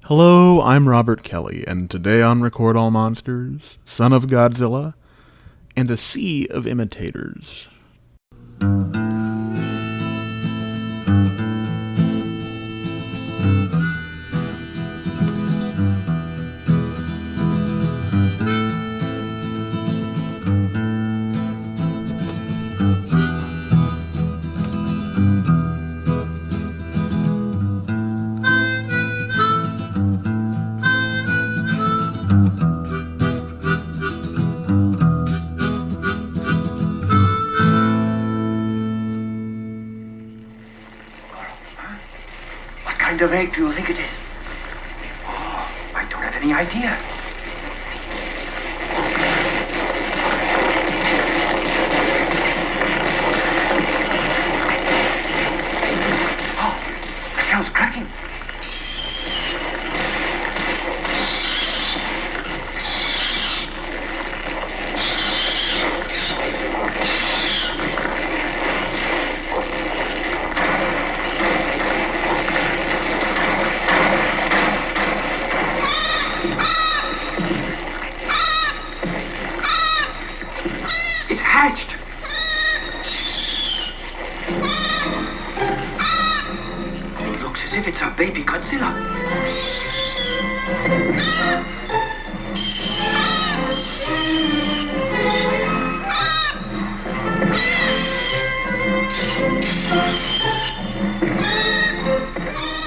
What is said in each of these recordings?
Hello, I'm Robert Kelly, and today on Record All Monsters, Son of Godzilla, and a Sea of Imitators. 'What kind of egg do you think it is? Oh, I don't have any idea. Oh, the shell's cracking. It hatched. It looks as if it's a baby Godzilla.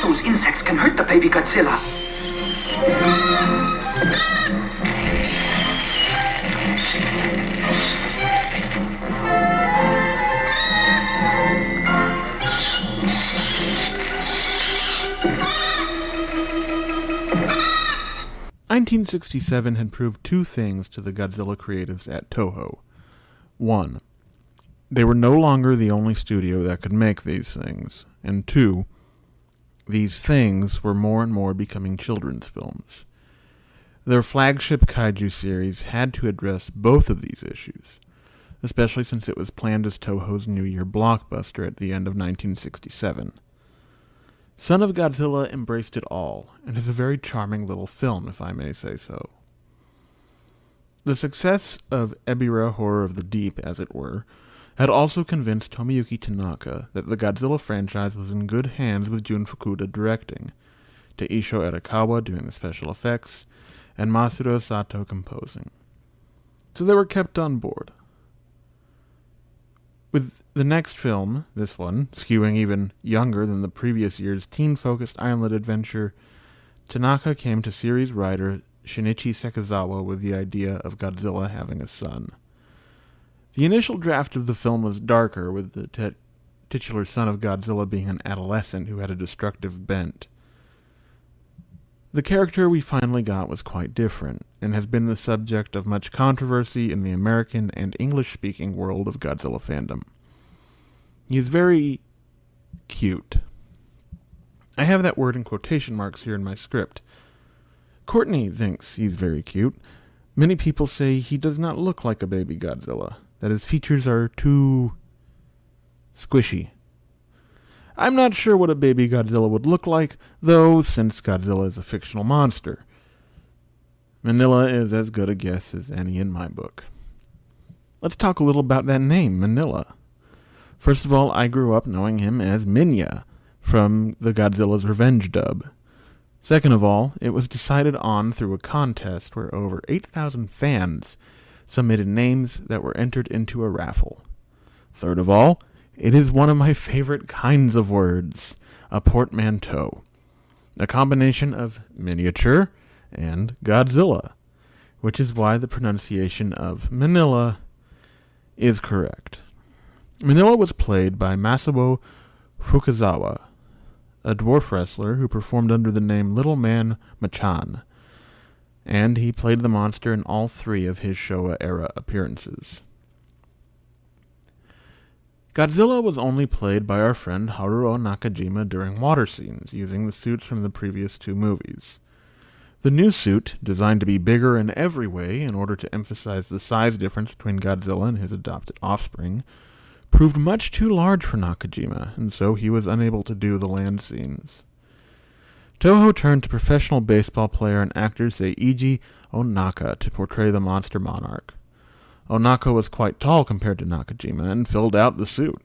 Those insects can hurt the baby Godzilla. 1967 had proved two things to the Godzilla creatives at Toho. One, they were no longer the only studio that could make these things. And two, these things were more and more becoming children's films. Their flagship kaiju series had to address both of these issues, especially since it was planned as Toho's New Year blockbuster at the end of 1967. Son of Godzilla embraced it all, and is a very charming little film, if I may say so. The success of Ebirah Horror of the Deep, as it were, had also convinced Tomoyuki Tanaka that the Godzilla franchise was in good hands with Jun Fukuda directing, Taisho Arakawa doing the special effects, and Masuro Sato composing. So they were kept on board. With the next film, this one, skewing even younger than the previous year's teen-focused island adventure, Tanaka came to series writer Shinichi Sekizawa with the idea of Godzilla having a son. The initial draft of the film was darker, with the titular son of Godzilla being an adolescent who had a destructive bent. The character we finally got was quite different, and has been the subject of much controversy in the American and English-speaking world of Godzilla fandom. He is very cute. I have that word in quotation marks here in my script. Courtney thinks he's very cute. Many people say he does not look like a baby Godzilla, that his features are too squishy. I'm not sure what a baby Godzilla would look like, though, since Godzilla is a fictional monster. Manila is as good a guess as any in my book. Let's talk a little about that name, Manila. First of all, I grew up knowing him as Minya, from the Godzilla's Revenge dub. Second of all, it was decided on through a contest where over 8,000 fans submitted names that were entered into a raffle. Third of all, it is one of my favorite kinds of words, a portmanteau, a combination of miniature and Godzilla, which is why the pronunciation of Manila is correct. Manila was played by Masabo Fukazawa, a dwarf wrestler who performed under the name Little Man Machan, and he played the monster in all three of his Showa-era appearances. Godzilla was only played by our friend Haruo Nakajima during water scenes, using the suits from the previous two movies. The new suit, designed to be bigger in every way in order to emphasize the size difference between Godzilla and his adopted offspring, proved much too large for Nakajima, and so he was unable to do the land scenes. Toho turned to professional baseball player and actor Seiji Onaka to portray the monster monarch. Onaka was quite tall compared to Nakajima and filled out the suit.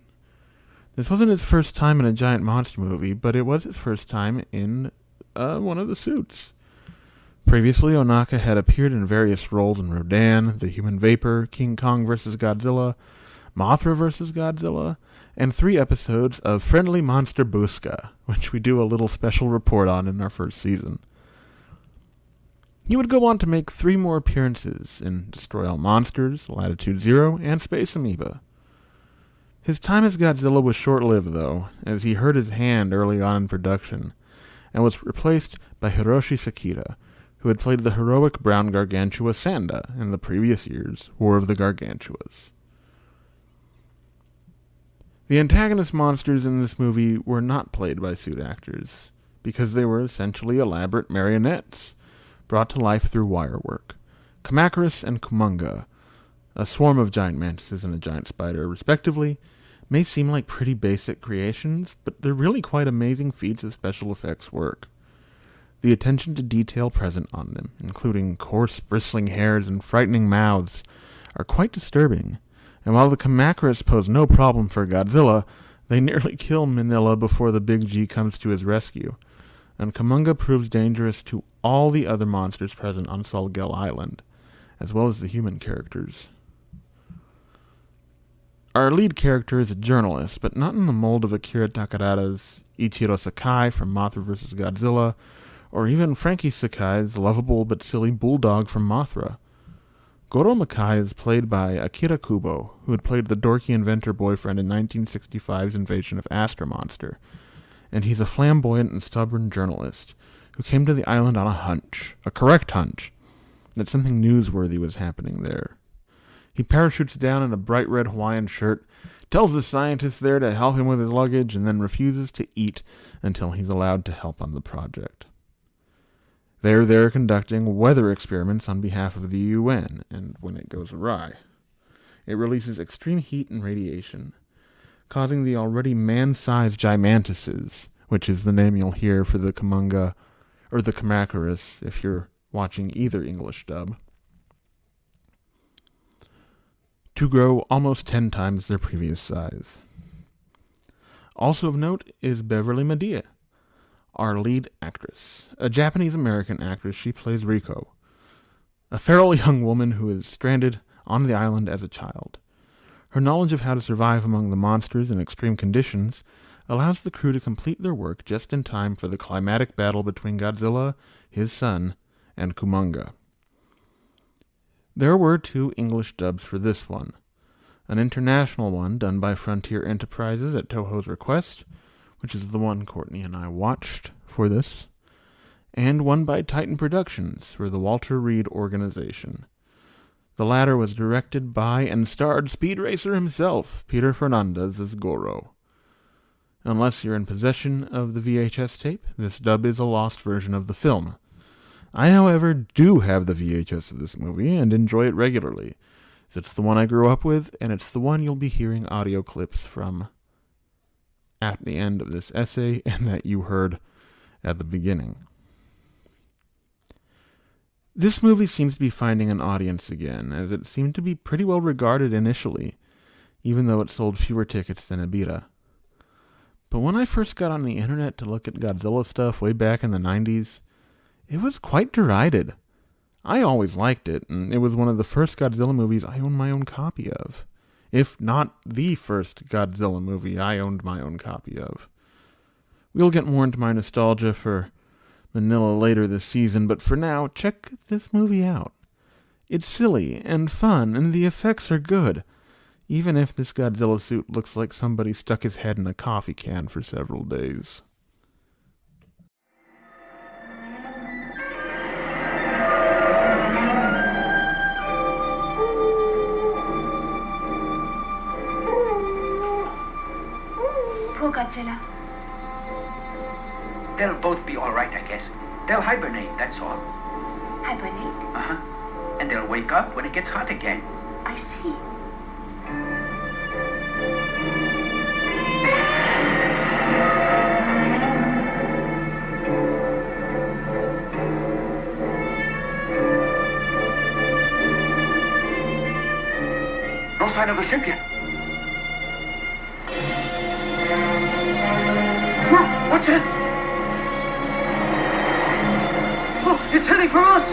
This wasn't his first time in a giant monster movie, but it was his first time in one of the suits. Previously, Onaka had appeared in various roles in Rodan, The Human Vapor, King Kong vs. Godzilla, Mothra vs. Godzilla, and 3 episodes of Friendly Monster Busca, which we do a little special report on in our first season. He would go on to make 3 more appearances in Destroy All Monsters, Latitude Zero, and Space Amoeba. His time as Godzilla was short-lived, though, as he hurt his hand early on in production, and was replaced by Hiroshi Sakita, who had played the heroic brown gargantua Sanda in the previous year's War of the Gargantuas. The antagonist monsters in this movie were not played by suit actors, because they were essentially elaborate marionettes, brought to life through wire work. Kamacuras and Kumonga, a swarm of giant mantises and a giant spider, respectively, may seem like pretty basic creations, but they're really quite amazing feats of special effects work. The attention to detail present on them, including coarse, bristling hairs and frightening mouths, are quite disturbing. And while the Kamacuras pose no problem for Godzilla, they nearly kill Minilla before the Big G comes to his rescue, and Kumonga proves dangerous to all the other monsters present on Solgel Island, as well as the human characters. Our lead character is a journalist, but not in the mold of Akira Takarada's Ichiro Sakai from Mothra vs. Godzilla, or even Frankie Sakai's lovable but silly bulldog from Mothra. Goro Makai is played by Akira Kubo, who had played the dorky inventor boyfriend in 1965's Invasion of Astro Monster, and he's a flamboyant and stubborn journalist who came to the island on a hunch, a correct hunch, that something newsworthy was happening there. He parachutes down in a bright red Hawaiian shirt, tells the scientists there to help him with his luggage, and then refuses to eat until he's allowed to help on the project. They're there conducting weather experiments on behalf of the UN, and when it goes awry, it releases extreme heat and radiation, causing the already man-sized gigantises, which is the name you'll hear for the Kumonga, or the Kamacuras if you're watching either English dub, to grow almost 10 times their previous size. Also of note is Beverly Medea, our lead actress. A Japanese-American actress, she plays Riko, a feral young woman who is stranded on the island as a child. Her knowledge of how to survive among the monsters in extreme conditions allows the crew to complete their work just in time for the climatic battle between Godzilla, his son, and Kumonga. There were 2 English dubs for this one. An international one done by Frontier Enterprises at Toho's request, which is the one Courtney and I watched for this, and one by Titan Productions for the Walter Reed organization. The latter was directed by and starred Speed Racer himself, Peter Fernandez, as Goro. Unless you're in possession of the VHS tape, this dub is a lost version of the film. I, however, do have the VHS of this movie and enjoy it regularly, as it's the one I grew up with, and it's the one you'll be hearing audio clips from at the end of this essay and that you heard at the beginning. This movie seems to be finding an audience again, as it seemed to be pretty well regarded initially, even though it sold fewer tickets than Ebirah. But when I first got on the internet to look at Godzilla stuff way back in the 90s, it was quite derided. I always liked it, and it was one of the first Godzilla movies I owned my own copy of. If not the first Godzilla movie I owned my own copy of. We'll get more into my nostalgia for Manila later this season, but for now, check this movie out. It's silly and fun, and the effects are good, even if this Godzilla suit looks like somebody stuck his head in a coffee can for several days. Poor Godzilla. They'll both be all right, I guess. They'll hibernate, that's all. Hibernate? Uh-huh. And they'll wake up when it gets hot again. I see. sign of a ship yet. What's it? Oh, it's heading for us!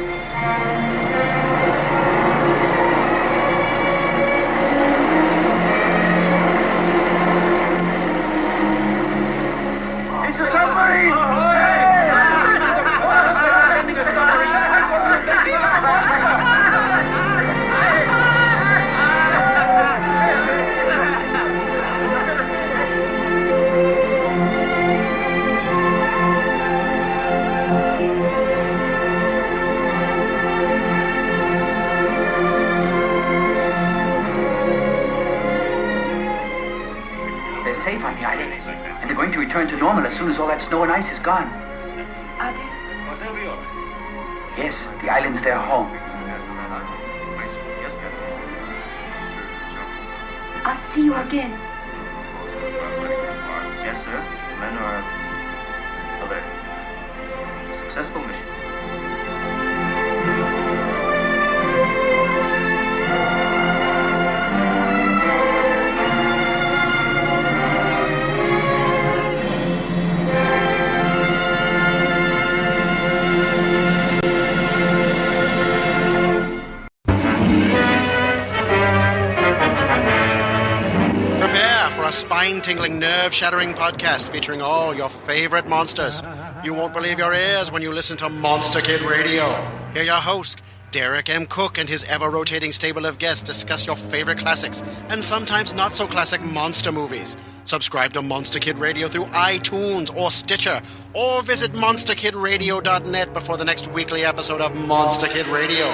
It's a submarine! Safe on the island, and they're going to return to normal as soon as all that snow and ice is gone. Are they? Yes, the island's their home. I'll see you again. Yes, sir. Men are alert. Successful mission. A spine-tingling, nerve-shattering podcast featuring all your favorite monsters. You won't believe your ears when you listen to Monster Kid Radio. Hear your host, Derek M. Cook, and his ever-rotating stable of guests discuss your favorite classics and sometimes not-so-classic monster movies. Subscribe to Monster Kid Radio through iTunes or Stitcher, or visit monsterkidradio.net before the next weekly episode of Monster Kid Radio.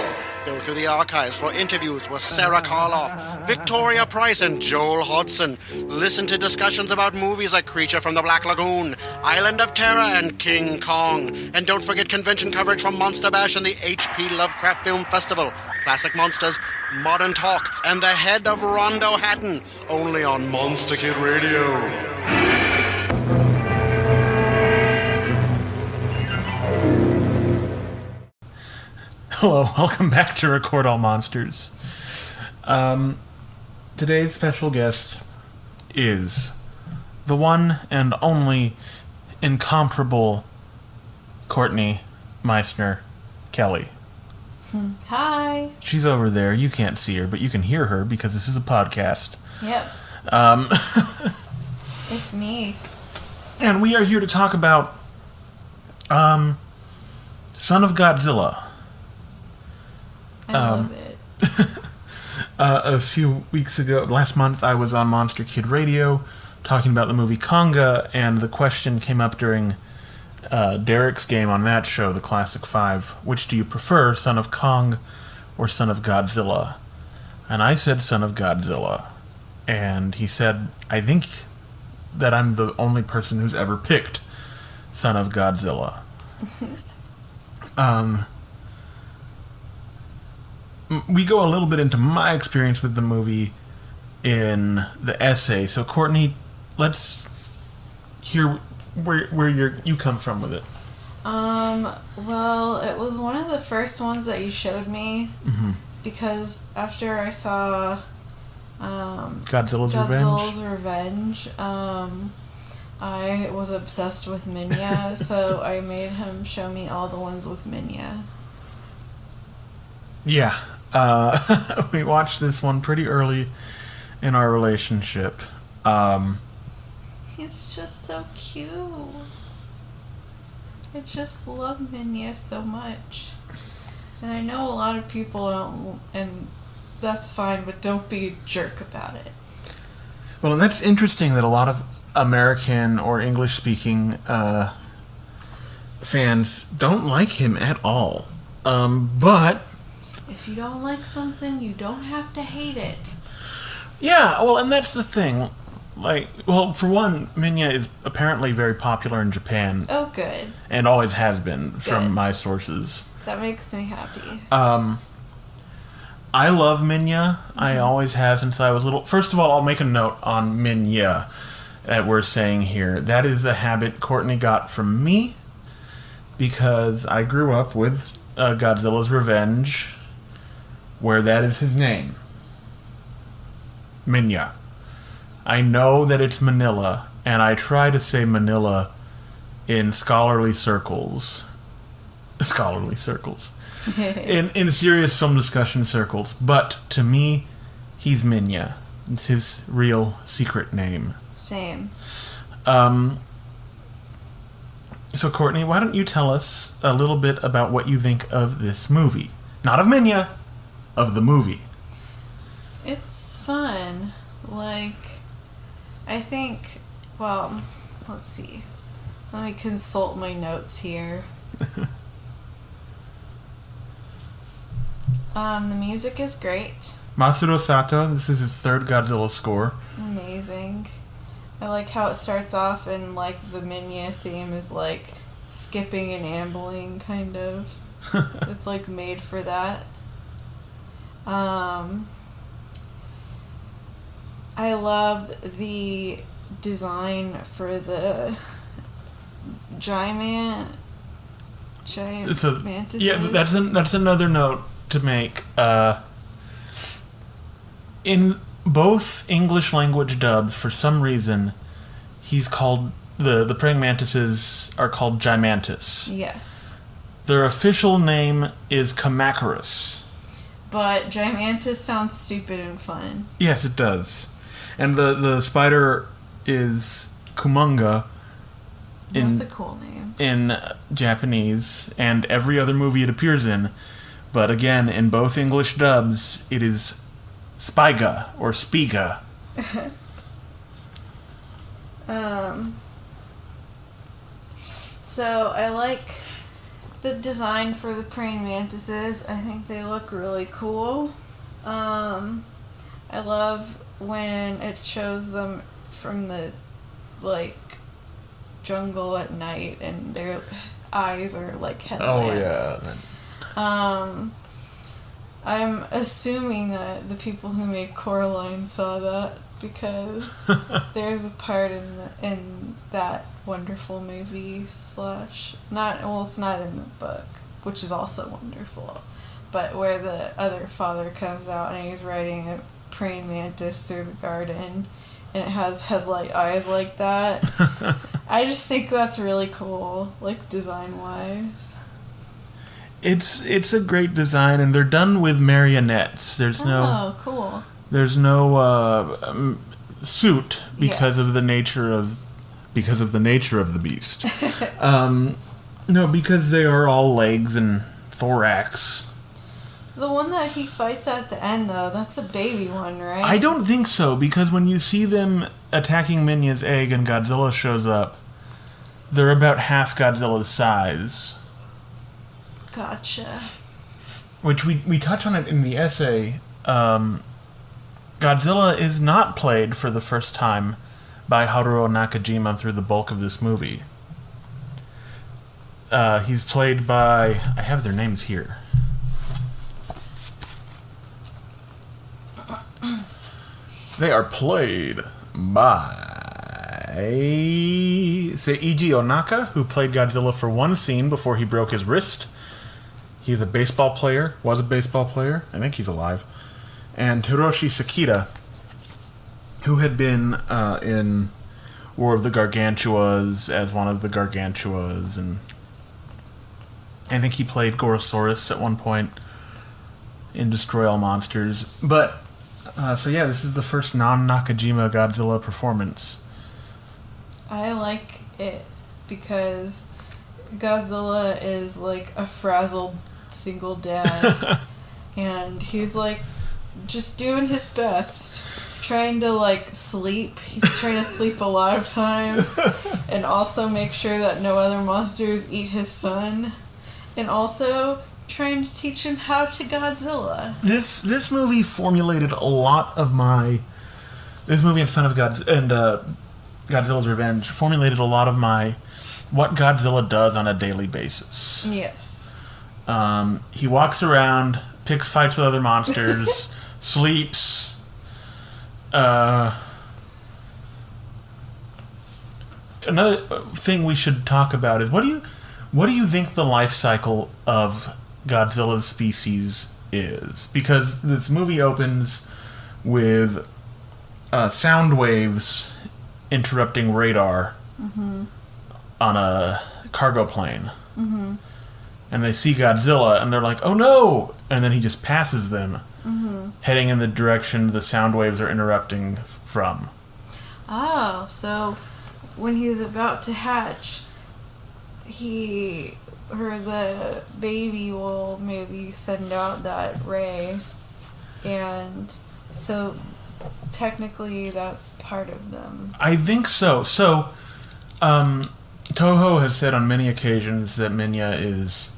Go through the archives for interviews with Sarah Karloff, Victoria Price, and Joel Hodgson. Listen to discussions about movies like Creature from the Black Lagoon, Island of Terror, and King Kong. And don't forget convention coverage from Monster Bash and the H.P. Lovecraft Film Festival, Classic Monsters, Modern Talk, and the Head of Rondo Hatton, only on Monster Kid Radio. Hello, welcome back to Record All Monsters. Today's special guest is the one and only incomparable Courtney Meissner Kelly. Hi. She's over there. You can't see her, but you can hear her because this is a podcast. Yep. It's me. And we are here to talk about Son of Godzilla. I love it. A few weeks ago, last month, I was on Monster Kid Radio talking about the movie Konga, and the question came up during Derek's game on that show, the Classic 5. Which do you prefer, Son of Kong or Son of Godzilla? And I said Son of Godzilla. And he said, I think that I'm the only person who's ever picked Son of Godzilla. We go a little bit into my experience with the movie in the essay. So, Courtney, let's hear where you come from with it. Well, it was one of the first ones that you showed me, because after I saw Godzilla's Revenge, I was obsessed with Minya, so I made him show me all the ones with Minya. Yeah. We watched this one pretty early in our relationship. He's just so cute. I just love Minya so much. And I know a lot of people don't, and that's fine, but don't be a jerk about it. Well, and that's interesting that a lot of American or English-speaking fans don't like him at all. But if you don't like something, you don't have to hate it. Yeah, well, and that's the thing. Like, well, for one, Minya is apparently very popular in Japan. Oh, good. And always has been, from my sources. That makes me happy. I love Minya. I always have since I was little. First of all, I'll make a note on Minya that we're saying here. That is a habit Courtney got from me because I grew up with Godzilla's Revenge, where that is his name. Minya. I know that it's Manila, and I try to say Manila in scholarly circles. in serious film discussion circles. But to me, he's Minya. It's his real secret name. Same. So, Courtney, why don't you tell us a little bit about what you think of this movie? Not of Minya, of the movie. It's fun. Like, I think, well, let's see. Let me consult my notes here. The music is great. Masaru Sato, this is his third Godzilla score. Amazing. I like how it starts off and, like, the Minya theme is, like, skipping and ambling, kind of. It's, like, made for that. I love the design for the giant mantis. Yeah, that's another note to make. In both English language dubs, for some reason, he's called the praying mantises are called Gimantis. Yes. Their official name is Kamakarus. But Gimantis sounds stupid and fun. Yes, it does. And the spider is Kumonga. That's a cool name. In Japanese, and every other movie it appears in. But again, in both English dubs, it is Spiga or Spiga. So I like the design for the praying mantises. I think they look really cool. I love when it shows them from the, like, jungle at night and their eyes are like headlamps. Oh, yeah. I'm assuming that the people who made Coraline saw that because there's a part in that wonderful movie it's not in the book, which is also wonderful, but where the other father comes out and he's riding a praying mantis through the garden and it has headlight eyes like that. I just think that's really cool, like, design-wise. It's a great design, and they're done with marionettes. There's cool. There's no suit because of the nature of the beast. No, because they are all legs and thorax. The one that he fights at the end, though, that's a baby one, right? I don't think so, because when you see them attacking Minya's egg and Godzilla shows up, they're about half Godzilla's size. Gotcha. Which we touch on it in the essay. Godzilla is not played for the first time by Haruo Nakajima through the bulk of this movie. He's played by... I have their names here. They are played by Seiji Onaka, who played Godzilla for one scene before he broke his wrist. He's a baseball player, was a baseball player. I think he's alive. And Hiroshi Sakita, who had been in War of the Gargantuas as one of the Gargantuas, and I think he played Gorosaurus at one point in Destroy All Monsters. But, so yeah, this is the first non-Nakajima Godzilla performance. I like it because Godzilla is like a frazzled single dad and he's like just doing his best, trying to like sleep. He's trying to sleep a lot of times and also make sure that no other monsters eat his son, and also trying to teach him how to Godzilla. This movie formulated a lot of my... This movie of Son of Godzilla and Godzilla's Revenge formulated a lot of my what Godzilla does on a daily basis. Yes. He walks around, picks fights with other monsters, sleeps. Another thing we should talk about is what do you think the life cycle of Godzilla's species is? Because this movie opens with sound waves interrupting radar on a cargo plane. Mm-hmm. And they see Godzilla, and they're like, oh no! And then he just passes them, heading in the direction the sound waves are interrupting from. Oh, so when he's about to hatch, the baby will maybe send out that ray, and so technically that's part of them. I think so. So, Toho has said on many occasions that Minya is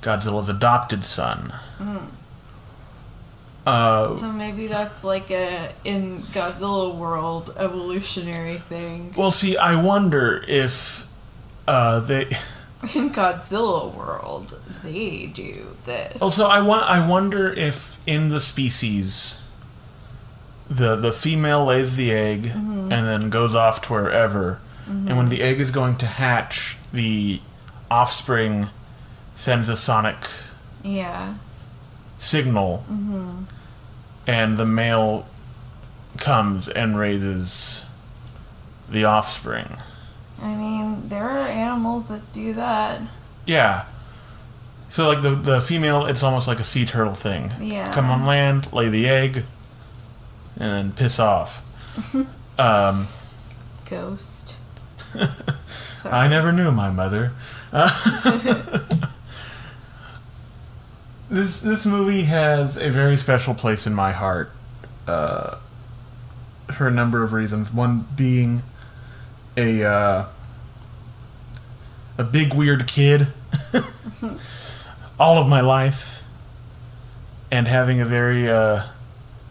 Godzilla's adopted son. So maybe that's like a, in Godzilla world, evolutionary thing. Well, see, I wonder if they... In Godzilla world, they do this. Also, I wonder if in the species, the female lays the egg and then goes off to wherever, and when the egg is going to hatch, the offspring sends a sonic signal, and the male comes and raises the offspring. I mean, there are animals that do that. Yeah. So, like, the female, it's almost like a sea turtle thing. Yeah. Come on land, lay the egg, and then piss off. Ghost. I never knew my mother. This movie has a very special place in my heart for a number of reasons. One being a big weird kid all of my life, and having a very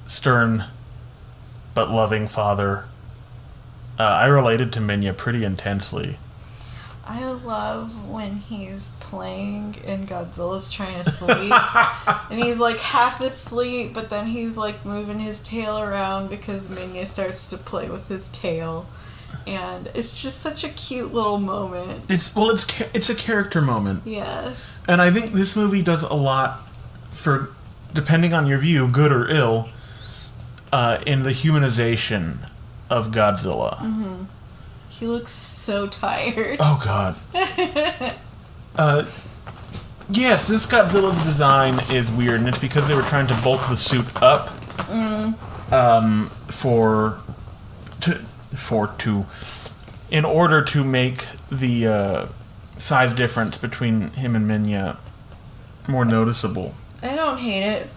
stern but loving father. I related to Minya pretty intensely. I love when he's playing and Godzilla's trying to sleep. And he's like half asleep, but then he's like moving his tail around because Minya starts to play with his tail. And it's just such a cute little moment. It's a character moment. Yes. And I think this movie does a lot for, depending on your view, good or ill, in the humanization of Godzilla. Mm-hmm. He looks so tired. Oh, God. Yes, this Godzilla's design is weird, and it's because they were trying to bulk the suit up in order to make the size difference between him and Minya more noticeable. I don't hate it.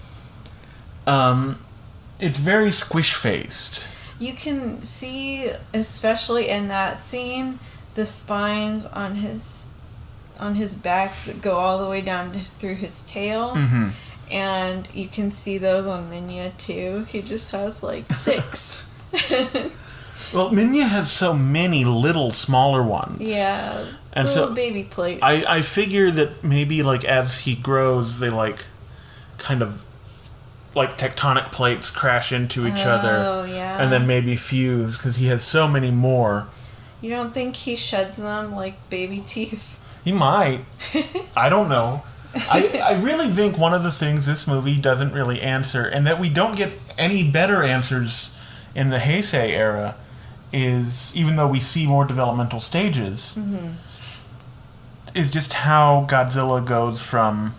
It's very squish-faced. You can see, especially in that scene, the spines on his back that go all the way down through his tail. Mm-hmm. And you can see those on Minya too. He just has like 6. Well, Minya has so many little smaller ones. Yeah, and little so baby plates. I figure that maybe like as he grows, they like kind of like tectonic plates crash into each other. Oh, yeah. And then maybe fuse because he has so many more. You don't think he sheds them like baby teeth? He might. I don't know. I really think one of the things this movie doesn't really answer, and that we don't get any better answers in the Heisei era, is, even though we see more developmental stages, is just how Godzilla goes from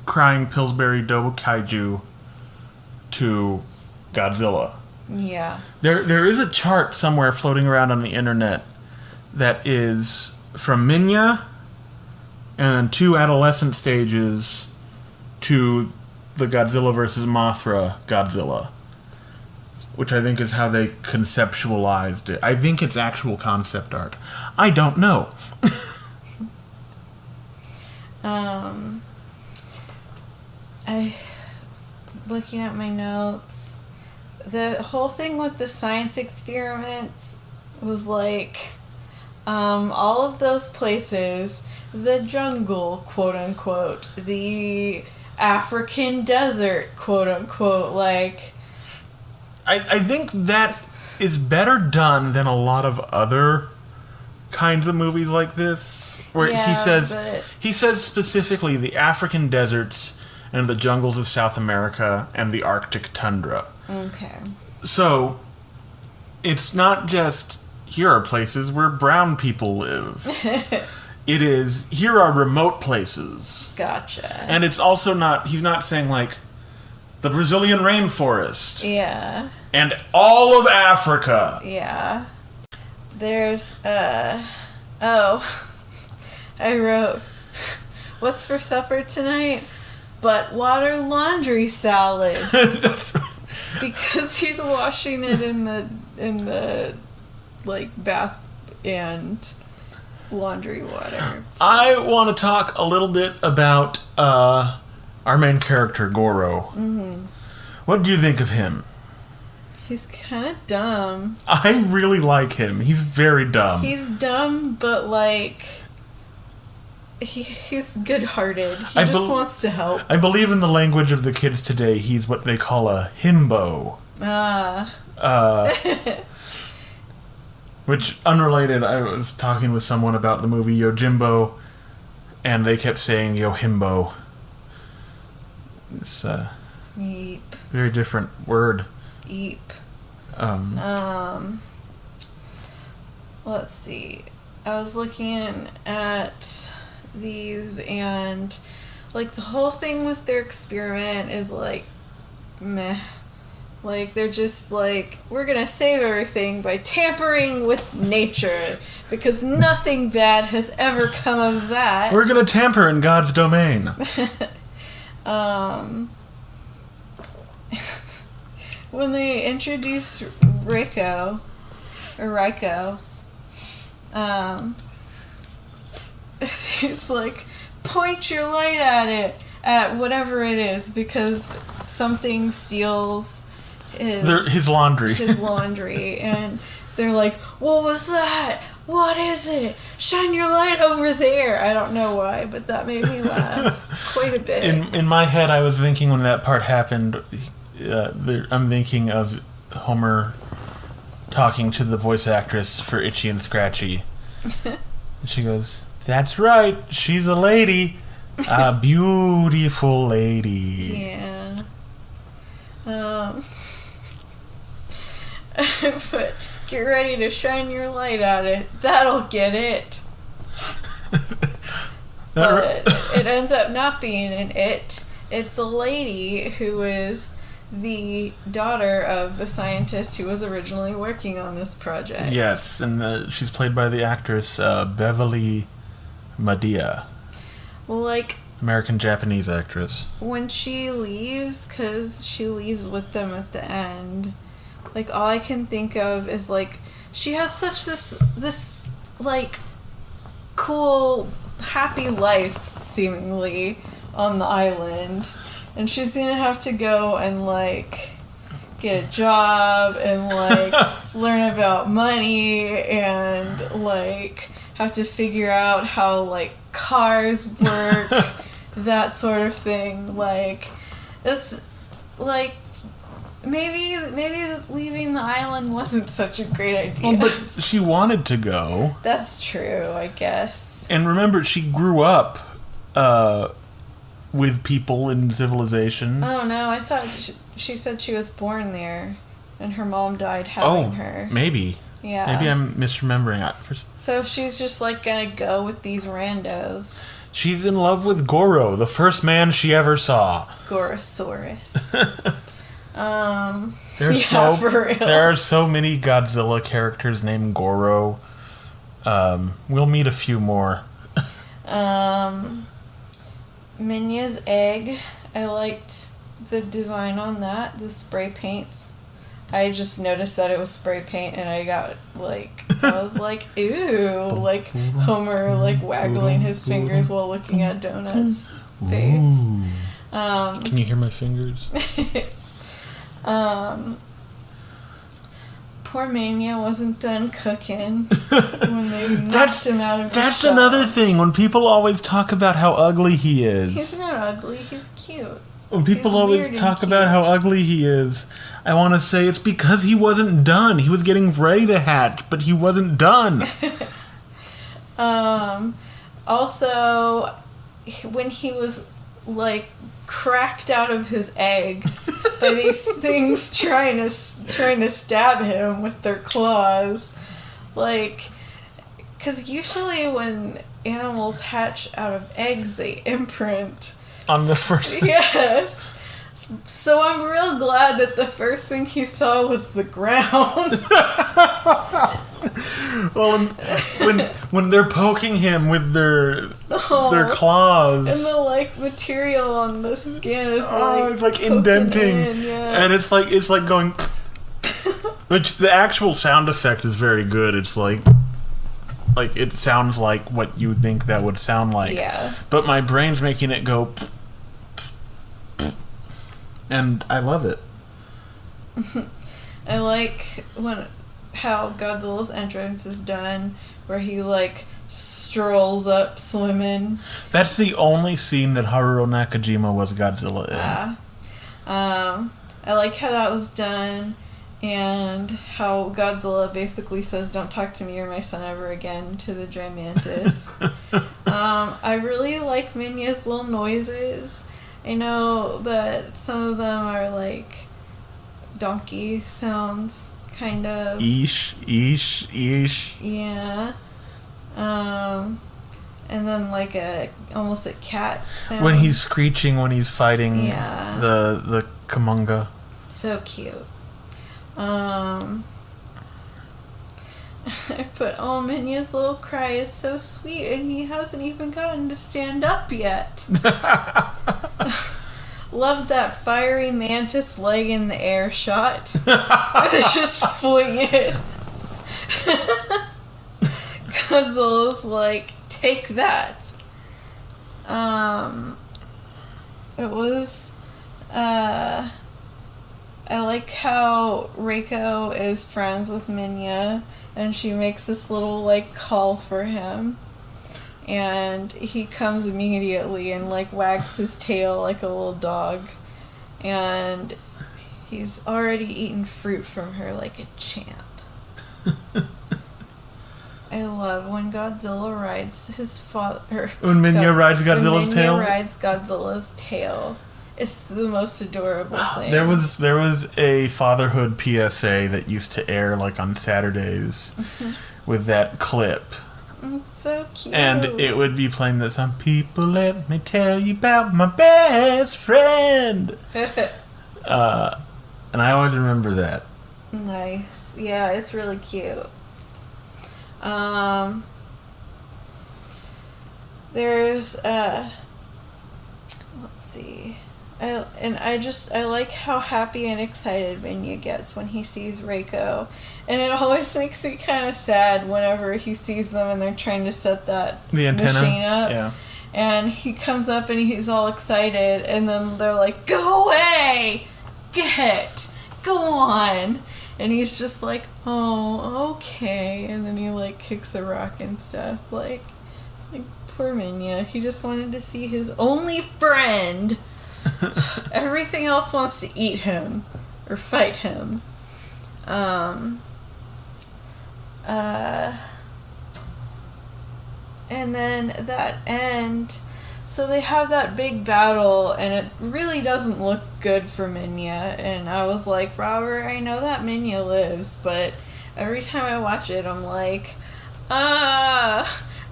crying Pillsbury Double Kaiju to Godzilla. Yeah. There is a chart somewhere floating around on the internet that is from Minya and then 2 adolescent stages to the Godzilla vs. Mothra Godzilla, which I think is how they conceptualized it. I think it's actual concept art. I don't know. Looking at my notes, the whole thing with the science experiments was like, all of those places, the jungle, quote unquote, the African desert, quote unquote, like... I think that is better done than a lot of other kinds of movies like this, where he says specifically the African deserts and the jungles of South America and the Arctic tundra. Okay. So, it's not just, here are places where brown people live. It is, here are remote places. Gotcha. And it's also not, he's not saying, like, the Brazilian rainforest. Yeah. And all of Africa. Yeah. There's, I wrote, what's for supper tonight? Butt water laundry salad. Because he's washing it in the like bath and laundry water. I want to talk a little bit about our main character, Goro. Mm-hmm. What do you think of him? He's kind of dumb. I really like him. He's very dumb. He's dumb, but like he's good-hearted. He just wants to help. I believe in the language of the kids today, he's what they call a himbo. Which, unrelated, I was talking with someone about the movie Yojimbo, and they kept saying Yohimbo. It's a Yeep. very different word. Yeep. Let's see. I was looking at these, and like the whole thing with their experiment is like meh. Like they're just like, we're gonna save everything by tampering with nature because nothing bad has ever come of that. We're gonna tamper in God's domain. When they introduced Ryko, it's like, point your light at it, at whatever it is, because something steals his laundry. His laundry, and they're like, what was that? What is it? Shine your light over there. I don't know why, but that made me laugh quite a bit. In my head, I was thinking when that part happened, I'm thinking of Homer talking to the voice actress for Itchy and Scratchy. And she goes, that's right, she's a lady. A beautiful lady. Yeah. But get ready to shine your light at it. That'll get it. But it ends up not being an it. It's a lady who is the daughter of the scientist who was originally working on this project. Yes, and she's played by the actress Beverly Madea. Well, like, American-Japanese actress. when she leaves, because she leaves with them at the end, like, all I can think of is, like, she has such this like, cool, happy life, seemingly, on the island. And she's gonna have to go and, like, get a job and, like, learn about money and, like, have to figure out how, like, cars work, that sort of thing. Like, it's, like, maybe leaving the island wasn't such a great idea. Well, but she wanted to go. That's true, I guess. And remember, she grew up with people in civilization. Oh, no, I thought she said she was born there, and her mom died having her. Maybe. Yeah. Maybe I'm misremembering. So she's just, like, gonna go with these randos. She's in love with Goro, the first man she ever saw. Gorosaurus. For real. There are so many Godzilla characters named Goro. We'll meet a few more. Minya's egg. I liked the design on that, the spray paints. I just noticed that it was spray paint, and I was like, ooh, like Homer, like, waggling his fingers while looking at Donut's face. Can you hear my fingers? Poor Mania wasn't done cooking when they knocked him out of his That's shop. another thing. When people always talk about how ugly he is. He's not ugly, he's cute. When people He's always weird talk and about how cute. ugly he is, I want to say it's because he wasn't done. He was getting ready to hatch, but he wasn't done. Also, when he was, like, cracked out of his egg by these things trying to trying to stab him with their claws. Like, because usually when animals hatch out of eggs, they imprint. On the first... Yes. So I'm real glad that the first thing he saw was the ground. Well, when they're poking him with their claws, and the like material on the skin is like it's like indenting, and it's like going. Which the actual sound effect is very good. It's like it sounds like what you think that would sound like. Yeah. But my brain's making it go. And I love it. I like how Godzilla's entrance is done, where he like strolls up swimming. That's the only scene that Haruo Nakajima was Godzilla in. I like how that was done, and how Godzilla basically says, "Don't talk to me or my son ever again" to the Gigantus. I really like Minya's little noises. I know that some of them are like donkey sounds, kind of. Eesh. Yeah. And then like almost a cat sound. When he's screeching when he's fighting the Kamunga. So cute. I put, "Oh, Minya's little cry is so sweet, and he hasn't even gotten to stand up yet." Love that fiery mantis leg in the air shot. Where they just fling it. Godzilla's like, "Take that." It was, I like how Reiko is friends with Minya, and she makes this little like call for him, and he comes immediately and like wags his tail like a little dog, and he's already eaten fruit from her like a champ. I love when Godzilla rides his father. When Minya rides Godzilla's tail? When Minya rides Godzilla's tail. It's the most adorable thing. There was a fatherhood PSA that used to air like on Saturdays with that clip. It's so cute. And it would be playing that song, "People, let me tell you about my best friend." And I always remember that. Nice. Yeah, it's really cute. There's let's see. I like how happy and excited Minya gets when he sees Reiko. And it always makes me kind of sad whenever he sees them and they're trying to set the antenna machine up. Yeah. And he comes up and he's all excited, and then they're like, "Go away! Go on!" And he's just like, "Oh, okay." And then he like kicks a rock and stuff. Like poor Minya. He just wanted to see his only friend. Everything else wants to eat him or fight him. And then that end, so they have that big battle, and it really doesn't look good for Minya. And I was like, "Robert, I know that Minya lives, but every time I watch it, I'm like,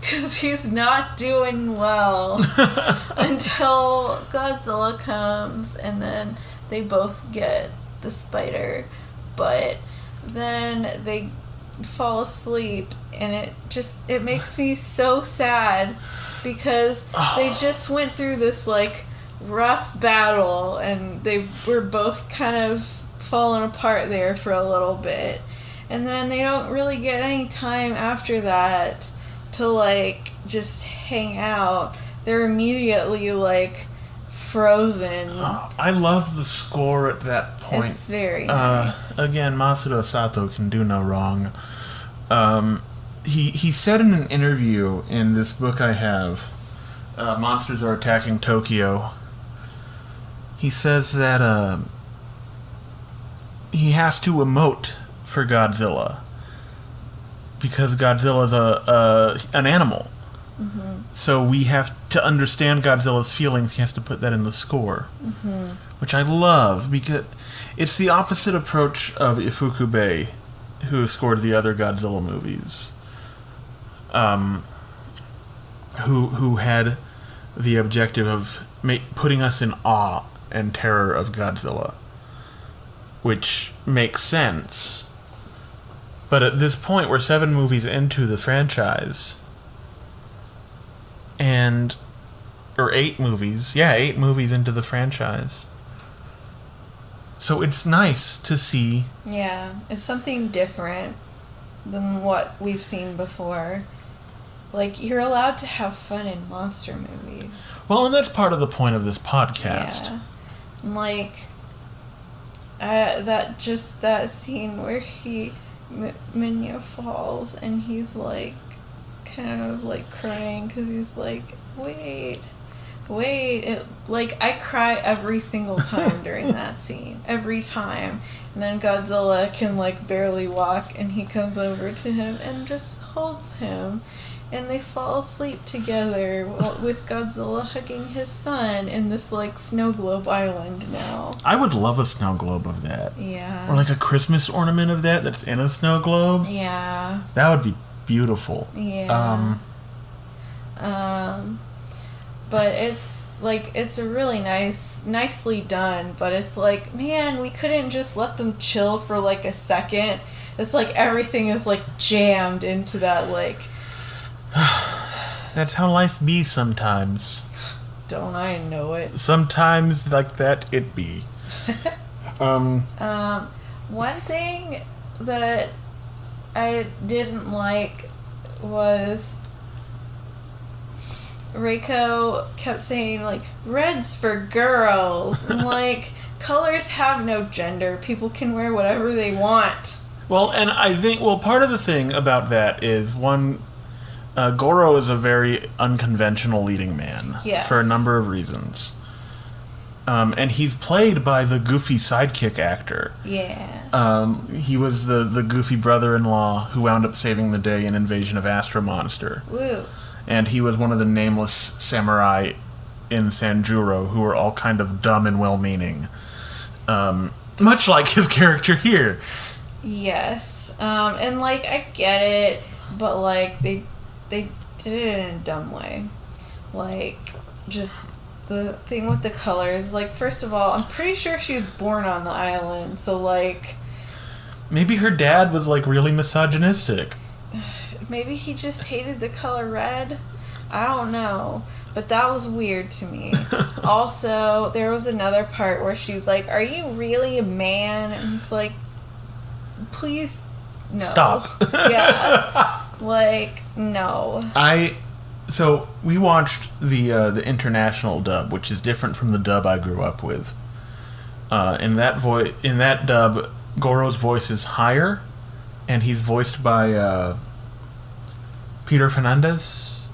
because he's not doing well." Until Godzilla comes, and then they both get the spider, but then they fall asleep, and it makes me so sad, because they just went through this like rough battle, and they were both kind of falling apart there for a little bit, and then they don't really get any time after that to like just hang out. They're immediately like frozen. I love the score at that point. It's very nice. Again, Masaru Sato can do no wrong. He said in an interview in this book I have, Monsters Are Attacking Tokyo, he says that he has to emote for Godzilla because Godzilla's an animal. Mm-hmm. So we have to understand Godzilla's feelings, he has to put that in the score, which I love because it's the opposite approach of Ifukube, who scored the other Godzilla movies, who had the objective of putting us in awe and terror of Godzilla, which makes sense. But at this point, we're 7 movies into the franchise, or 8 movies. Yeah, 8 movies into the franchise. So it's nice to see. Yeah, it's something different than what we've seen before. Like, you're allowed to have fun in monster movies. Well, and that's part of the point of this podcast. Yeah. And like, that scene where Minya falls and he's like, kind of like crying because he's like, wait. I cry every single time during that scene. Every time. And then Godzilla can like barely walk and he comes over to him and just holds him. And they fall asleep together with Godzilla hugging his son in this like snow globe island now. I would love a snow globe of that. Yeah. Or like a Christmas ornament of that's in a snow globe. Yeah. That would be beautiful. Yeah. But it's a really nicely done, but it's like, man, we couldn't just let them chill for like a second. It's like everything is like jammed into that like. That's how life be sometimes. Don't I know it? Sometimes like that it be. One thing that I didn't like was Reiko kept saying like red's for girls and like colors have no gender. People can wear whatever they want. Well, and I think part of the thing about that is Goro is a very unconventional leading man. Yes. For a number of reasons. And he's played by the goofy sidekick actor. Yeah. He was the goofy brother-in-law who wound up saving the day in Invasion of Astro Monster. Woo. And he was one of the nameless samurai in Sanjuro who were all kind of dumb and well-meaning. Much like his character here. Yes. And like, I get it, but like, they did it in a dumb way. Like, just the thing with the colors. Like, first of all, I'm pretty sure she was born on the island, so like... Maybe her dad was like really misogynistic. Maybe he just hated the color red. I don't know. But that was weird to me. Also, there was another part where she was like, are you really a man? And it's like, please, no. Stop. Yeah. Like, no. So we watched the international dub, which is different from the dub I grew up with. In that dub, Goro's voice is higher, and he's voiced by Peter Fernandez.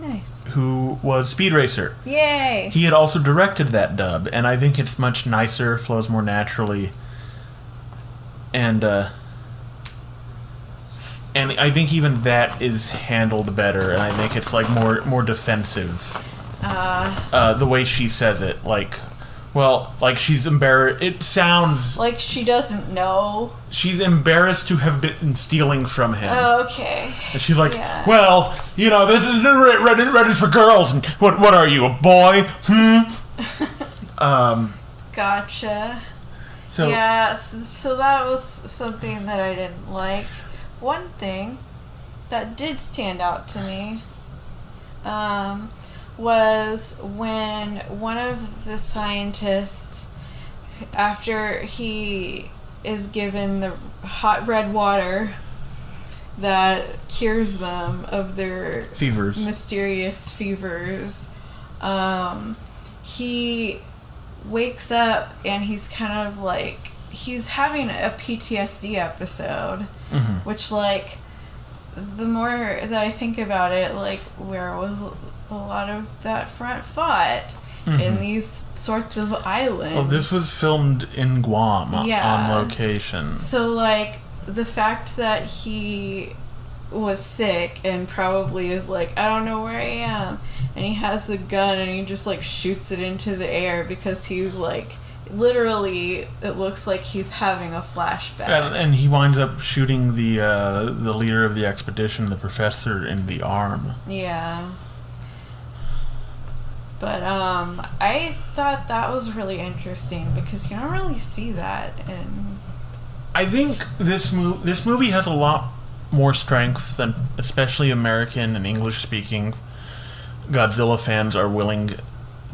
Nice. Who was Speed Racer. Yay! He had also directed that dub, and I think it's much nicer, flows more naturally, and I think even that is handled better, and I think it's like more defensive. The way she says it, like she's embarrassed. It sounds like she doesn't know. She's embarrassed to have been stealing from him. Oh, okay. And she's like, well, this is red is for girls, and what are you, a boy? Gotcha. So that was something that I didn't like. One thing that did stand out to me was when one of the scientists, after he is given the hot red water that cures them of their mysterious fevers, he wakes up and he's kind of like, he's having a PTSD episode, which, like, the more that I think about it, like, where was a lot of that front fought in these sorts of islands. Well, this was filmed in Guam on location. So, like, the fact that he was sick and probably is like, I don't know where I am, and he has the gun and he just like shoots it into the air because he's like, literally, it looks like he's having a flashback. And he winds up shooting the leader of the expedition, the professor, in the arm. Yeah. But I thought that was really interesting because you don't really see that in... I think this movie has a lot more strengths than especially American and English-speaking Godzilla fans are willing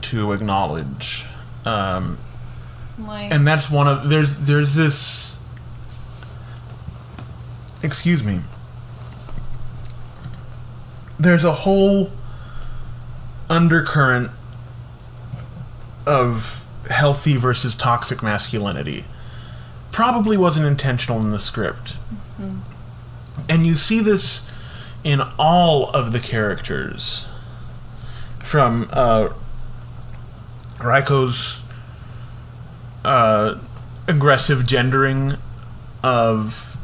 to acknowledge. And that's one of... There's this... Excuse me. There's a whole undercurrent of healthy versus toxic masculinity. Probably wasn't intentional in the script. Mm-hmm. And you see this in all of the characters. From Raiko's aggressive gendering of,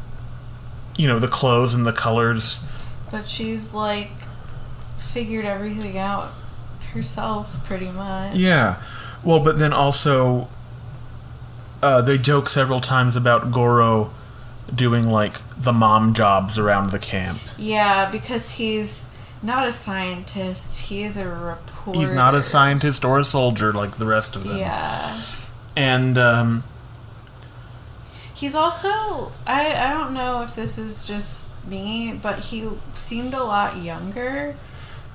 the clothes and the colors. But she's like figured everything out herself, pretty much. Yeah. Well, but then also they joke several times about Goro doing like the mom jobs around the camp. Yeah, because he's not a scientist, he is a reporter. He's not a scientist or a soldier like the rest of them. Yeah. And he's also, I don't know if this is just me, but he seemed a lot younger.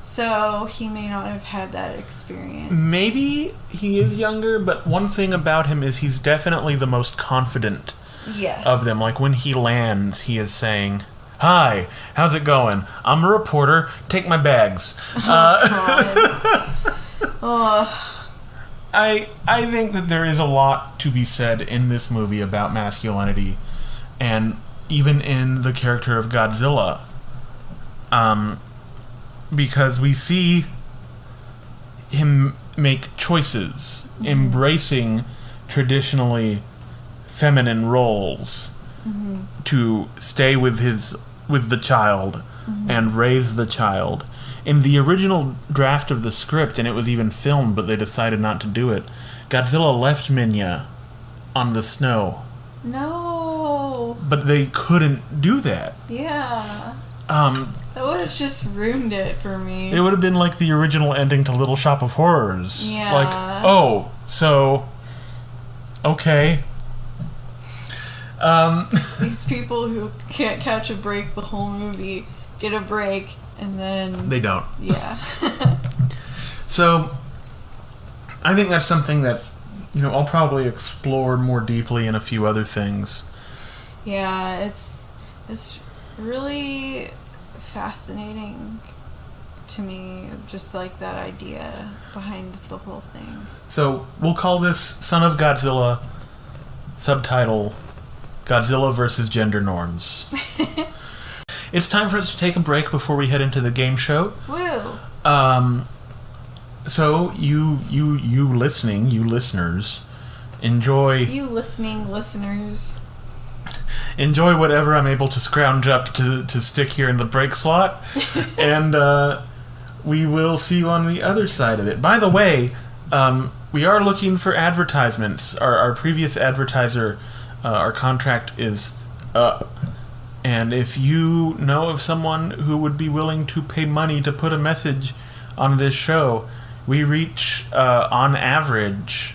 So he may not have had that experience. Maybe he is younger, but one thing about him is he's definitely the most confident of them. Like when he lands, he is saying, "Hi, how's it going? I'm a reporter. Take my bags." I think that there is a lot to be said in this movie about masculinity, and even in the character of Godzilla. Because we see him make choices, embracing traditionally feminine roles to stay with the child and raise the child. In the original draft of the script, and it was even filmed, but they decided not to do it, Godzilla left Minya on the snow. No. But they couldn't do that. Yeah. That would have just ruined it for me. It would have been like the original ending to Little Shop of Horrors. Yeah. Like, oh, so, okay. These people who can't catch a break the whole movie get a break, and then... They don't. Yeah. So, I think that's something that, I'll probably explore more deeply in a few other things. Yeah, it's really fascinating to me, just like that idea behind the whole thing. So we'll call this Son of Godzilla, subtitle Godzilla versus Gender Norms. It's time for us to take a break before we head into the game show. Woo! So you listening, you listeners, enjoy... You listening listeners... Enjoy whatever I'm able to scrounge up to stick here in the break slot. And we will see you on the other side of it. By the way, we are looking for advertisements. Our previous advertiser, our contract is up. And if you know of someone who would be willing to pay money to put a message on this show, we reach, on average,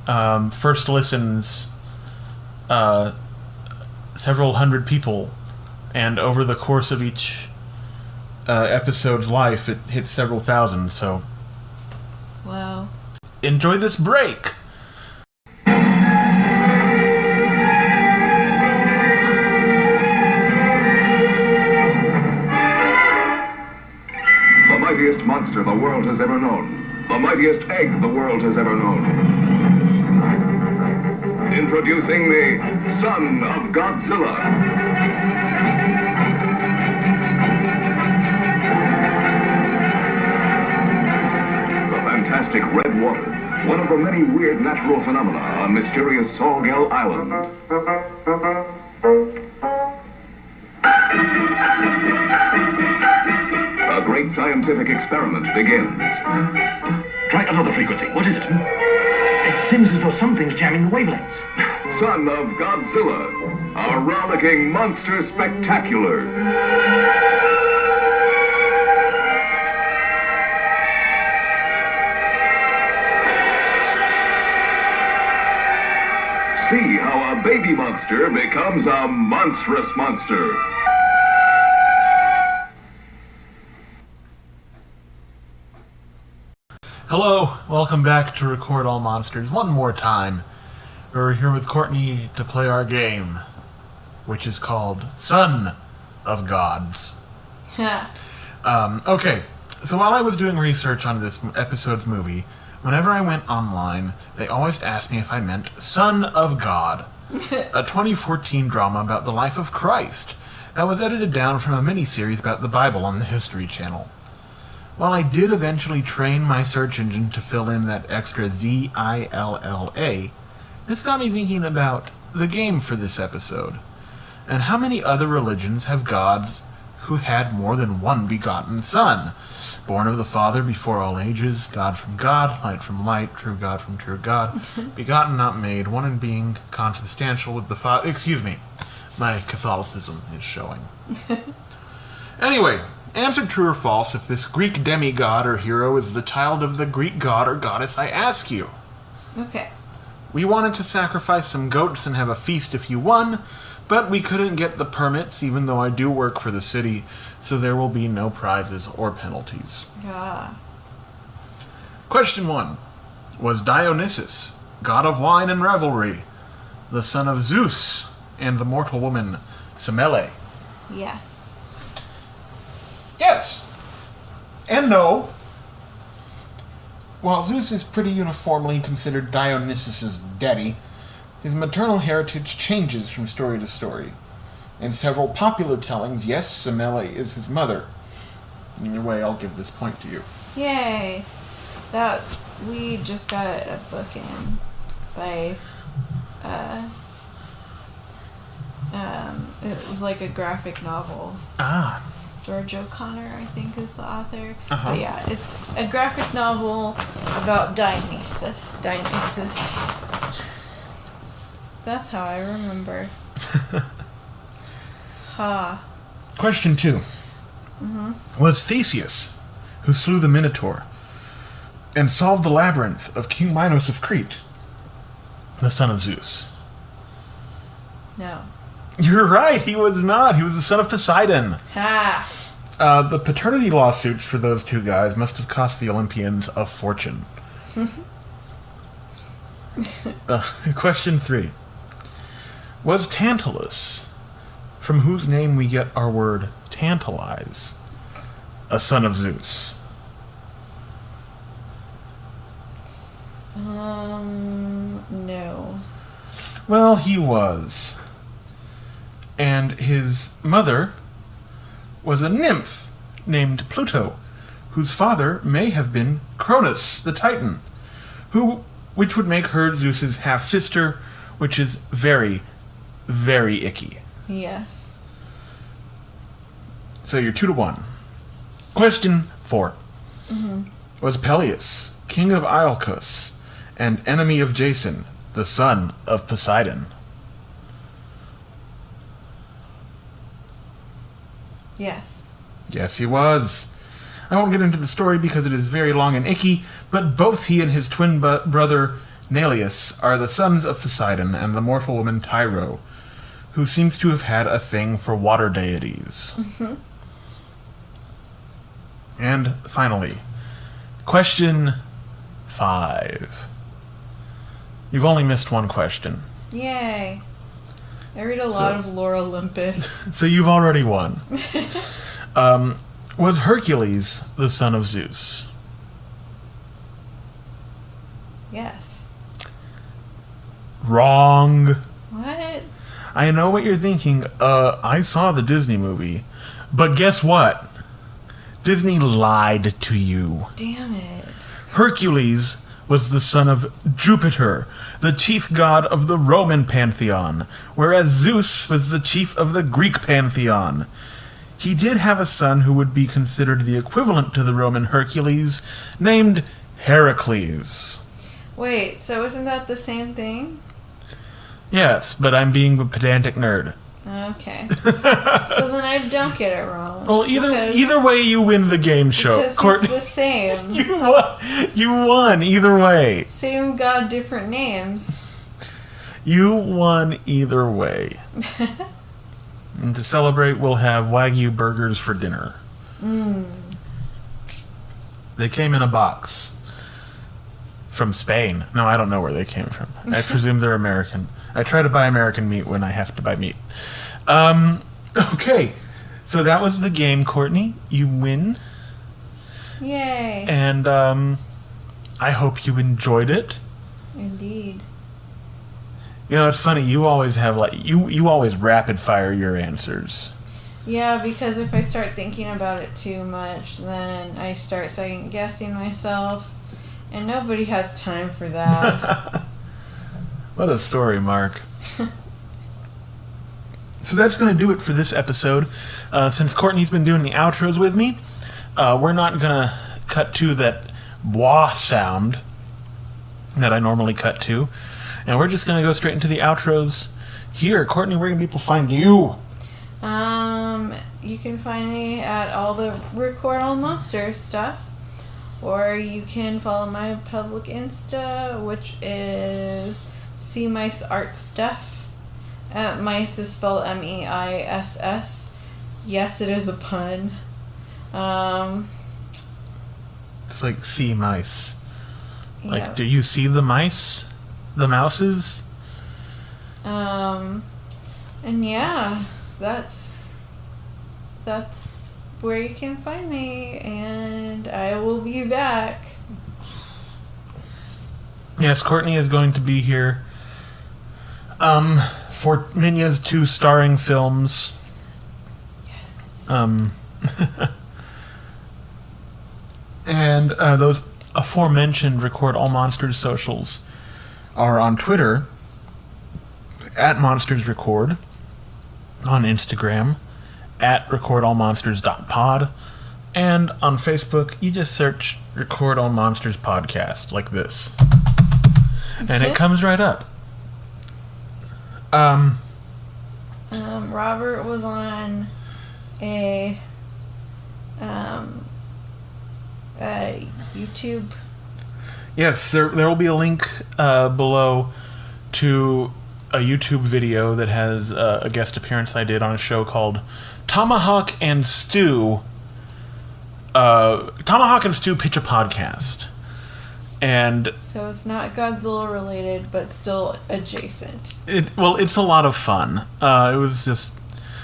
first listens... several hundred people, and over the course of each episode's life, it hits several thousand, so... Wow. Enjoy this break! The mightiest monster the world has ever known. The mightiest egg the world has ever known. Introducing the Son of Godzilla. The fantastic red water, one of the many weird natural phenomena on mysterious Solgel Island. scientific experiment begins. Try another frequency. What is it? It seems as though something's jamming the wavelengths. Son of Godzilla, a rollicking monster spectacular. See how a baby monster becomes a monstrous monster. Hello, welcome back to Record All Monsters one more time. We're here with Courtney to play our game, which is called Son of Gods. Okay, so while I was doing research on this episode's movie, whenever I went online, they always asked me if I meant Son of God, a 2014 drama about the life of Christ that was edited down from a miniseries about the Bible on the History Channel. While I did eventually train my search engine to fill in that extra ZILLA, this got me thinking about the game for this episode, and how many other religions have gods who had more than one begotten son? Born of the Father before all ages, God from God, light from light, true God from true God, begotten not made, one in being, consubstantial with the Father. Excuse me, my Catholicism is showing. Anyway, answer true or false if this Greek demigod or hero is the child of the Greek god or goddess I ask you. Okay. We wanted to sacrifice some goats and have a feast if you won, but we couldn't get the permits, even though I do work for the city, so there will be no prizes or penalties. Ah. Question 1. Was Dionysus, god of wine and revelry, the son of Zeus and the mortal woman Semele? Yes. Yes. And no. While Zeus is pretty uniformly considered Dionysus' daddy, his maternal heritage changes from story to story. In several popular tellings, yes, Semele is his mother. Either way, I'll give this point to you. Yay. We just got a book in by, it was like a graphic novel. Ah. George O'Connor, I think, is the author. Uh-huh. But yeah, it's a graphic novel about Dionysus. That's how I remember. Ha. Question 2. Was Theseus, who slew the Minotaur and solved the labyrinth of King Minos of Crete, the son of Zeus? No. You're right, he was not. He was the son of Poseidon. Ha. The paternity lawsuits for those two guys must have cost the Olympians a fortune. Question 3. Was Tantalus, from whose name we get our word tantalize, a son of Zeus? No. Well, he was. And his mother was a nymph named Pluto, whose father may have been Cronus, the Titan, which would make her Zeus's half-sister, which is very, very icky. Yes. So you're 2-1. Question 4. Was Peleus, king of Iolcus, and enemy of Jason, the son of Poseidon? Yes. Yes, he was. I won't get into the story because it is very long and icky, but both he and his twin brother Neleus are the sons of Poseidon and the mortal woman Tyro, who seems to have had a thing for water deities. And finally, question 5. You've only missed one question. Yay. I read a lot of Lore Olympus. So you've already won. Was Hercules the son of Zeus? Yes. Wrong. What? I know what you're thinking. I saw the Disney movie. But guess what? Disney lied to you. Damn it. Hercules was the son of Jupiter, the chief god of the Roman pantheon, whereas Zeus was the chief of the Greek pantheon. he did have a son who would be considered the equivalent to the Roman Hercules, named Heracles. Wait, so isn't that the same thing? Yes, but I'm being a pedantic nerd. Okay. So then I don't get it wrong. Well, either way, you win the game show. Because Courtney, it's the same. You won either way. Same god, different names. You won either way. And to celebrate, we'll have Wagyu burgers for dinner. They came in a box. From Spain. No, I don't know where they came from. I presume they're American. I try to buy American meat when I have to buy meat. Okay. So that was the game, Courtney. You win. Yay. And I hope you enjoyed it. Indeed. You know, it's funny. You always have you always rapid fire your answers. Yeah, because if I start thinking about it too much, then I start second guessing myself, and nobody has time for that. What a story, Mark. So that's going to do it for this episode. Since Courtney's been doing the outros with me, we're not going to cut to that wah sound that I normally cut to. And we're just going to go straight into the outros here. Courtney, where can people find you? You can find me at all the Record All Monsters stuff. Or you can follow my public Insta, which is See Mice Art Stuff. Mice is spelled M-E-I-S-S. Yes, it is a pun. It's like see mice. Like, Yeah. do you see the mice? The mouses? And yeah, that's where you can find me, and I will be back. Yes, Courtney is going to be here for Minya's 2 starring films. Yes. And those aforementioned Record All Monsters socials are on Twitter at Monsters Record, on Instagram at recordallmonsters.pod, and on Facebook you just search Record All Monsters Podcast like this, and it comes right up. Robert was on a YouTube. Yes, there will be a link below to a YouTube video that has a guest appearance I did on a show called Tomahawk and Stew. Tomahawk and Stew pitch a podcast. And So it's not Godzilla related, but still adjacent. it's a lot of fun. It was just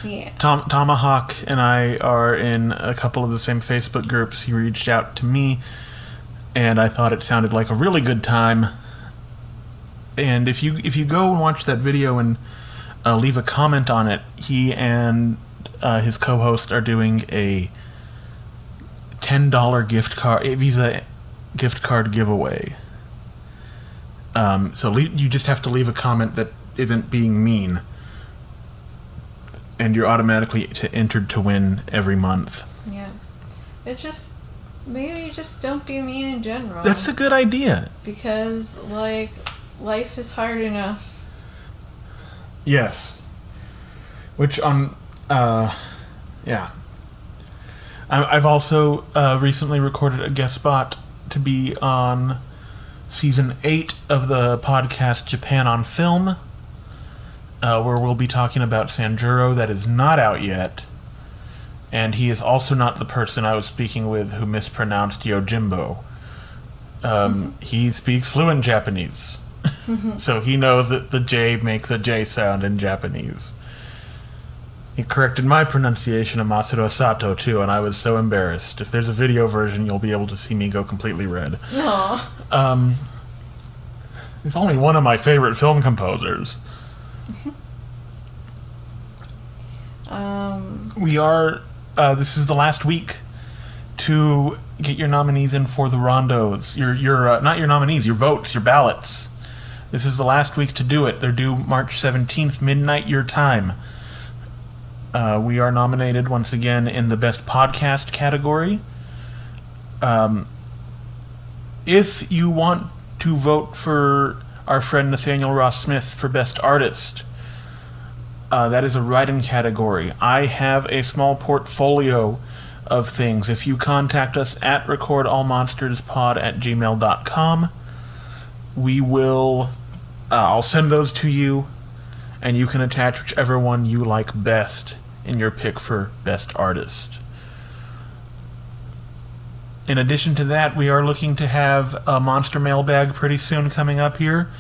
Yeah. Tomahawk and I are in a couple of the same Facebook groups. He reached out to me, and I thought it sounded like a really good time. And if you go and watch that video and leave a comment on it, he and his co-host are doing a $10 gift card, a Visa gift card giveaway. So you just have to leave a comment that isn't being mean, and you're automatically entered to win every month. Yeah. Maybe just don't be mean in general. That's a good idea. Because, like, life is hard enough. Yes. Which yeah. I've also recently recorded a guest spot to be on Season 8 of the podcast Japan on Film, where we'll be talking about Sanjuro. That is not out yet. And he is also not the person I was speaking with who mispronounced Yojimbo. He speaks fluent Japanese. So he knows that the J makes a J sound in Japanese. He corrected my pronunciation of Masaru Sato, too, and I was so embarrassed. If there's a video version, you'll be able to see me go completely red. Aww. He's only one of my favorite film composers. We are... this is the last week to get your nominees in for the rondos. Your not your nominees, your votes, your ballots. This is the last week to do it. They're due March 17th, midnight your time. We are nominated once again in the Best Podcast category. If you want to vote for our friend Nathaniel Ross Smith for Best Artist, that is a writing category. I have a small portfolio of things. If you contact us at recordallmonsterspod@gmail.com, we will... I'll send those to you, and you can attach whichever one you like best in your pick for Best Artist. In addition to that, we are looking to have a monster mailbag pretty soon coming up here.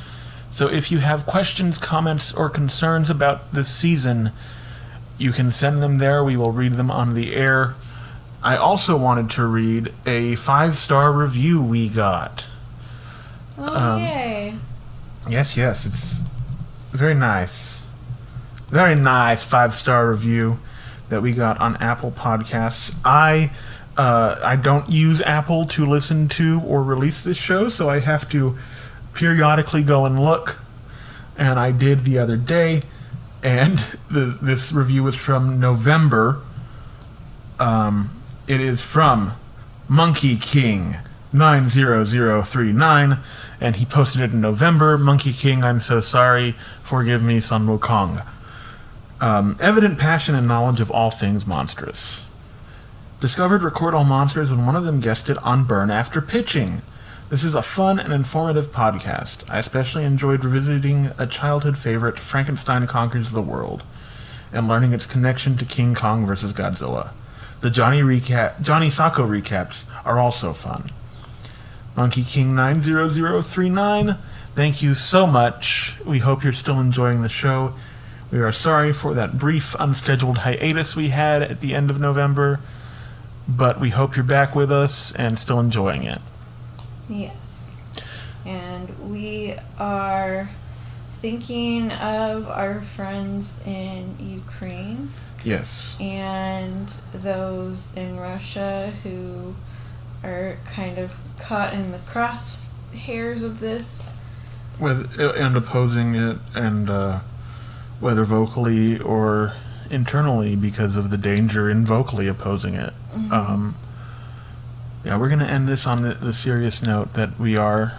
So if you have questions, comments, or concerns about this season, you can send them there. We will read them on the air. I also wanted to read a 5-star review we got. Oh, yay. Yes, it's very nice. Very nice 5-star review that we got on Apple Podcasts. I don't use Apple to listen to or release this show, so I have to periodically go and look. And I did the other day, and this review was from November. It is from Monkey King 90039, and he posted it in November. Monkey King, I'm so sorry. Forgive me, Sun Wukong. Evident passion and knowledge of all things monstrous. Discovered Record All Monsters when one of them guested on Burn after pitching. This is a fun and informative podcast. I especially enjoyed revisiting a childhood favorite, Frankenstein Conquers the World, and learning its connection to King Kong vs. Godzilla. The Johnny Sacco recaps are also fun. Monkey King 90039, thank you so much. We hope you're still enjoying the show. We are sorry for that brief, unscheduled hiatus we had at the end of November, but we hope you're back with us and still enjoying it. Yes. And we are thinking of our friends in Ukraine. Yes. And those in Russia who are kind of caught in the crosshairs of this. And opposing it, and whether vocally or internally because of the danger in vocally opposing it. Mm-hmm. We're going to end this on the serious note that we are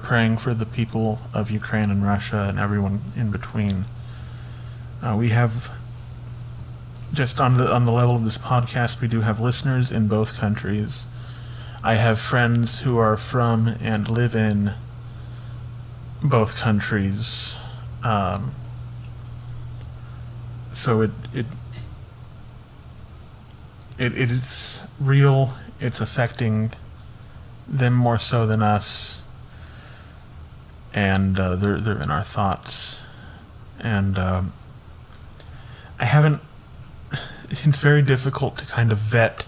praying for the people of Ukraine and Russia and everyone in between. We have, just on the level of this podcast, we do have listeners in both countries. I have friends who are from and live in both countries. So it is real. It's affecting them more so than us, and they're in our thoughts. And I haven't. It's very difficult to kind of vet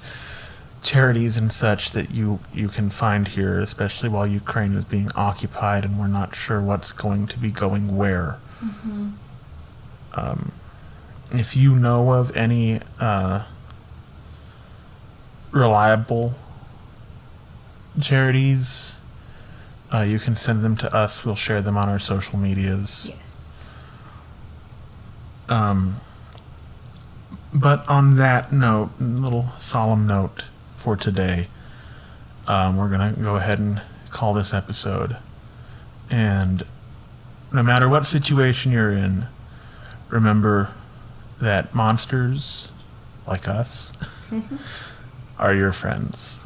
charities and such that you can find here, especially while Ukraine is being occupied and we're not sure what's going to be going where. Mm-hmm. If you know of any reliable charities, you can send them to us. We'll share them on our social medias. Yes. But on that note, little solemn note for today, we're going to go ahead and call this episode. And no matter what situation you're in, remember that monsters, like us, are your friends.